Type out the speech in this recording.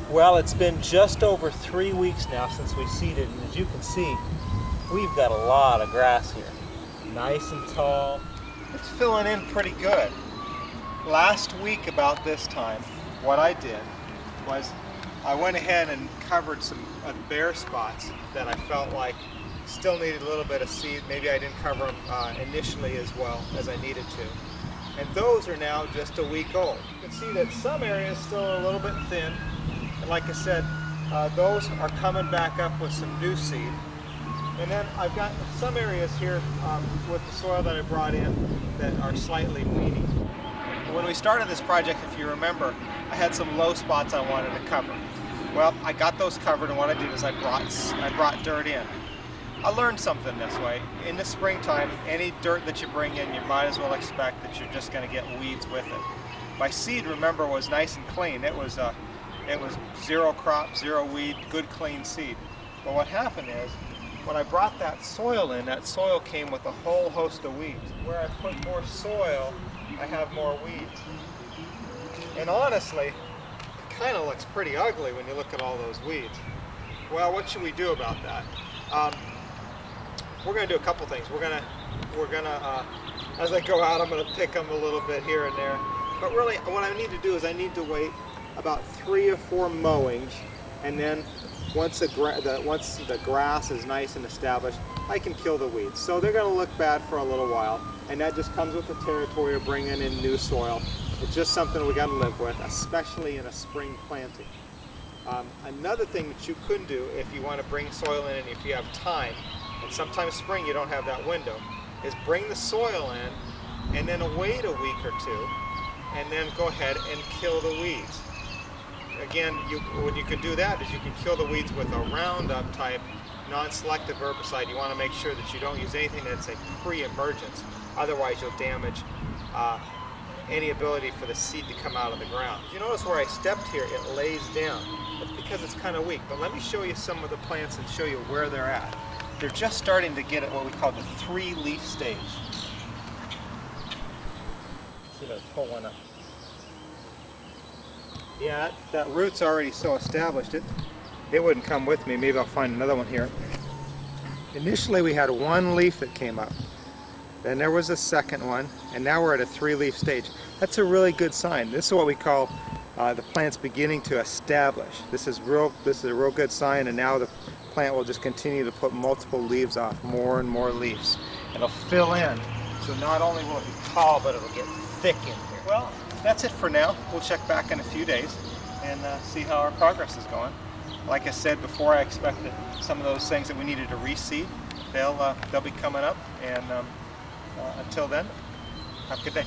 Well, it's been just over 3 weeks now since we seeded, and as you can see, we've got a lot of grass here. Nice and tall. It's filling in pretty good. Last week about this time, what I did was I went ahead and covered some bare spots that I felt like still needed a little bit of seed. Maybe I didn't cover them initially as well as I needed to. And those are now just a week old. You can see that some areas still a little bit thin. And like I said, those are coming back up with some new seed. And then I've got some areas here with the soil that I brought in that are slightly weedy. When we started this project, if you remember, I had some low spots I wanted to cover. Well, I got those covered, and what I did is I brought dirt in. I learned something this way. In the springtime, any dirt that you bring in, you might as well expect that you're just going to get weeds with it. My seed, remember, was nice and clean. It was zero crop, zero weed, good clean seed. But what happened is, when I brought that soil in, that soil came with a whole host of weeds. Where I put more soil, I have more weeds. And honestly, it kind of looks pretty ugly when you look at all those weeds. Well, what should we do about that? We're going to do a couple things. We're gonna as I go out, I'm going to pick them a little bit here and there. But really, what I need to do is I need to wait about 3 or 4 mowings, and then once the grass is nice and established, I can kill the weeds. So they're going to look bad for a little while, and that just comes with the territory of bringing in new soil. It's just something we got to live with, especially in a spring planting. Another thing that you could do if you want to bring soil in and if you have time, and sometimes spring you don't have that window, is bring the soil in and then wait a week or two and then go ahead and kill the weeds. Again, when you can do that is you can kill the weeds with a Roundup type non-selective herbicide. You want to make sure that you don't use anything that's a pre-emergence, otherwise you'll damage any ability for the seed to come out of the ground. You notice where I stepped here, it lays down. That's because it's kind of weak. But let me show you some of the plants and show you where they're at. They're just starting to get at what we call the 3-leaf stage. See if I pull one up. Yeah, that root's already so established it wouldn't come with me. Maybe I'll find another one here. Initially we had 1 leaf that came up. Then there was a second one, and now we're at a 3-leaf stage. That's a really good sign. This is what we call the plant's beginning to establish. This is a real good sign, and now the plant will just continue to put multiple leaves off, more and more leaves. It'll fill in, so not only will it be tall, but it'll get thick in here. Well, that's it for now. We'll check back in a few days and see how our progress is going. Like I said before, I expect that some of those things that we needed to reseed, they'll be coming up, and until then, have a good day.